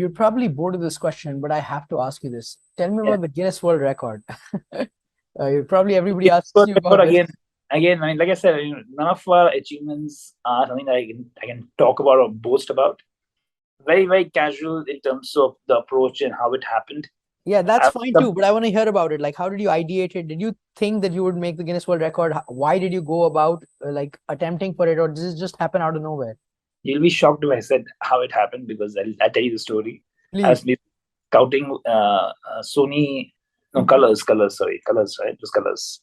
You're probably bored of this question, but I have to ask you this. Tell me Yeah. about the Guinness World Record. Probably everybody Okay, asks so you record about it. again. I mean, like I said, none of our achievements are something that I can talk about or boast about. Very, very casual in terms of the approach and how it happened. Yeah, that's I, fine the, too, but I want to hear about it. Like, how did you ideate it? Did you think that you would make the Guinness World Record? Why did you go about like attempting for it, or did it just happen out of nowhere? you'll be shocked if I said how it happened because I'll tell you the story. I was Please. scouting Sony, no, colors, right? Just colors.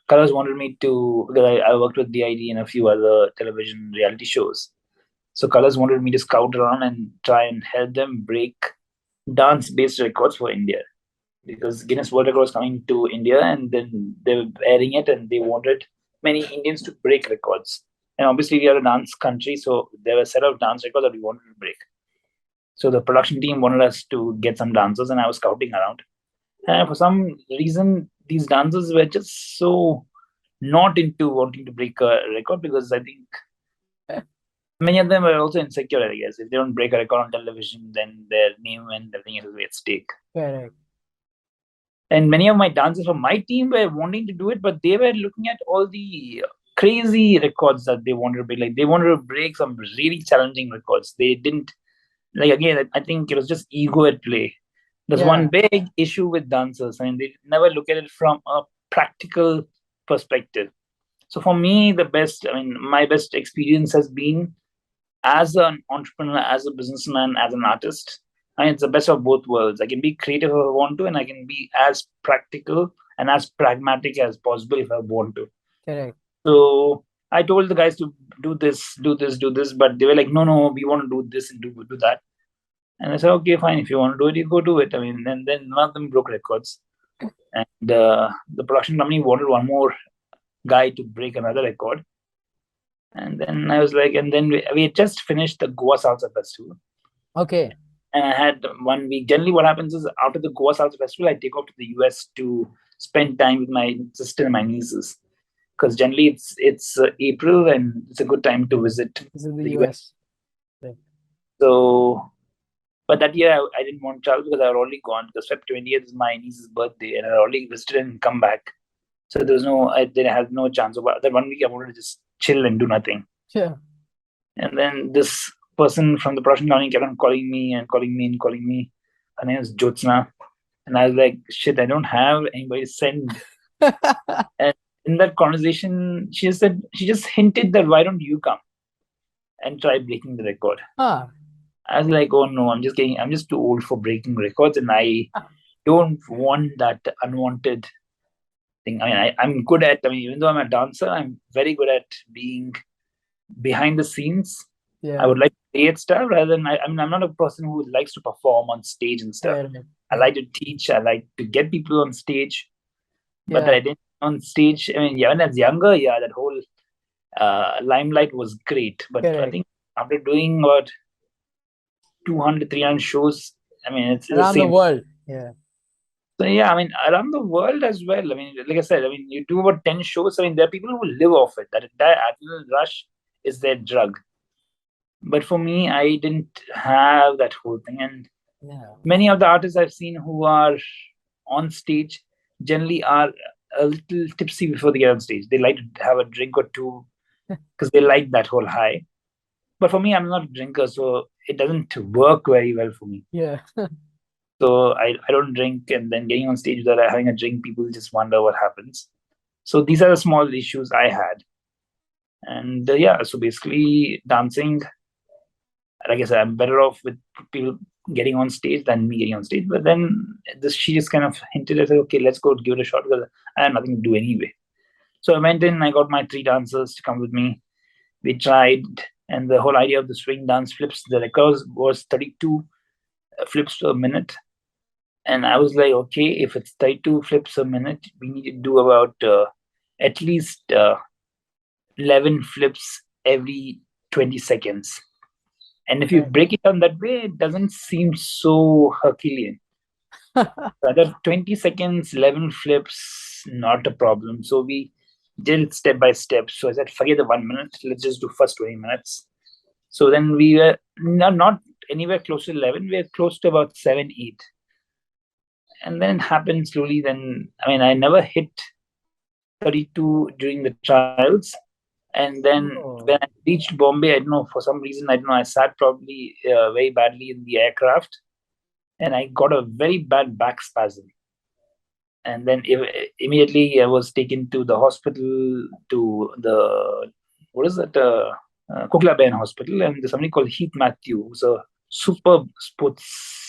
Colors wanted me to, because I worked with DID and a few other television reality shows. So Colors wanted me to scout around and try and help them break dance-based records for India, because Guinness World Record was coming to India and then they were airing it and they wanted many Indians to break records. And obviously we are a dance country, so there were a set of dance records that we wanted to break. So the production team wanted us to get some dancers, and I was scouting around. And for some reason, these dancers were just so not into wanting to break a record, because I think many of them are also insecure, I guess. If they don't break a record on television, then their name and everything else will be at stake. Correct. And many of my dancers from my team were wanting to do it, but they were looking at all the crazy records that they wanted to break. Like they wanted to break some really challenging records. They didn't, like, again, I think it was just ego at play. There's one Yeah. big issue with dancers. I mean, they never look at it from a practical perspective. So for me, my best experience has been as an entrepreneur, as a businessman, as an artist. I mean, it's the best of both worlds. I can be creative if I want to, and I can be as practical and as pragmatic as possible if I want to. Correct. So I told the guys to do this, do this, do this, but they were like, no, no, we want to do this and do that. And I said, okay, fine. If you want to do it, you go do it. I mean, and then none of them broke records. And the production company wanted one more guy to break another record. And then I was like, and then we had just finished the Goa Salsa Festival. Okay. And I had 1 week. Generally, what happens is after the Goa Salsa Festival, I take off to the US to spend time with my sister and my nieces. Because generally it's April and it's a good time to visit This is the the US. US. Right. So, but that year I didn't want to travel because I had already gone. Because Feb 20th is my niece's birthday, and I had already visited and come back. So there was I had no chance. About that 1 week, I wanted to just chill and do nothing. Yeah. And then this person from the production company kept on calling me and calling me and calling me. Her name is Jyotsna. And I was like, shit, I don't have anybody to send. And in that conversation, she just hinted that why don't you come and try breaking the record? Ah. I was like, oh no, I'm just too old for breaking records, and I don't want that unwanted thing. I mean, I'm good at, even though I'm a dancer, I'm very good at being behind the scenes. I Yeah. would like to create stuff rather than, I'm not a person who likes to perform on stage and stuff. Correct. I like to teach, I like to get people on stage, but that Yeah. I didn't on stage. I mean, yeah, when I was younger, yeah, that whole limelight was great. But I Correct. think after doing about 200, 300 shows, I mean, it's the Around the same. world. Yeah. So yeah, I mean, around the world as well. I mean, like I said, I mean, you do about 10 shows. I mean, there are people who live off it. That entire adrenaline rush is their drug. But for me, I didn't have that whole thing. And Yeah. many of the artists I've seen who are on stage generally are a little tipsy before they get on stage. They like to have a drink or two because they like that whole high. But for me, I'm not a drinker, so it doesn't work very well for me. Yeah. So I don't drink, and then getting on stage without having a drink, people just wonder what happens. So these are the small issues I had. And yeah, so basically dancing, like I said, I'm better off with people getting on stage than me getting on stage. But then she just kind of hinted at, okay, let's go give it a shot because I have nothing to do anyway. So I went in, I got my 3 dancers to come with me. We tried, and the whole idea of the swing dance flips, the record was 32 flips per minute. And I was like, okay, if it's 32 flips a minute, we need to do about at least 11 flips every 20 seconds. And if you Right. break it down that way, it doesn't seem so Herculean. Rather, 20 seconds, 11 flips, not a problem. So we did it step by step. So I said, forget the 1 minute, let's just do first 20 minutes. So then we were not anywhere close to 11. We're close to about 7, 8. And then it happened slowly. Then, I mean, I never hit 32 during the trials. And then when I reached Bombay, I don't know, for some reason, I don't know, I sat probably very badly in the aircraft and I got a very bad back spasm. And then immediately I was taken to the hospital, to the, what is that, Kuklaben Hospital. And there's somebody called Heath Matthew, who's a super sports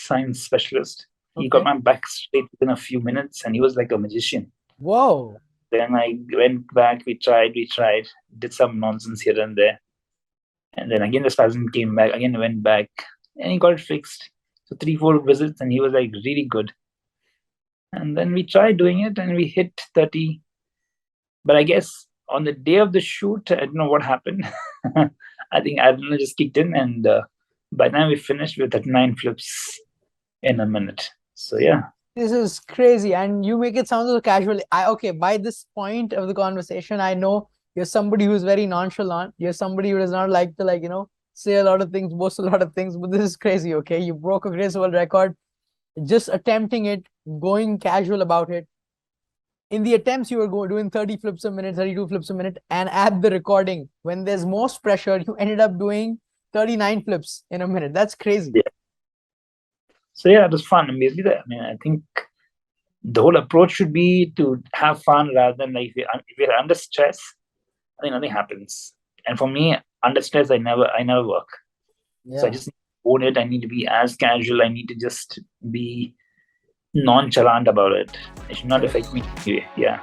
science specialist. He got my back straight within a few minutes and he was like a magician. Whoa. Then I went back, we tried, did some nonsense here and there. And then again, the spasm came back, again went back, and he got it fixed. So 3, 4 visits, and he was like really good. And then we tried doing it, and we hit 30. But I guess on the day of the shoot, I don't know what happened. I think adrenaline just kicked in, and by the time we finished, we were 39 flips in a minute. So yeah. This is crazy, and you make it sound so casual. Okay, by this point of the conversation, I know you're somebody who's very nonchalant. You're somebody who does not like to, like, say a lot of things, boast a lot of things, but this is crazy, okay? You broke a Guinness World Record, just attempting it, going casual about it. In the attempts, you were doing 30 flips a minute, 32 flips a minute, and at the recording, when there's most pressure, you ended up doing 39 flips in a minute. That's crazy. Yeah. So yeah, it was fun. And basically, I mean, I think the whole approach should be to have fun rather than like if you're under stress, I think nothing happens. And for me, under stress, I never work. Yeah. So I just own it. I need to be as casual. I need to just be nonchalant about it. It should not affect me. Yeah.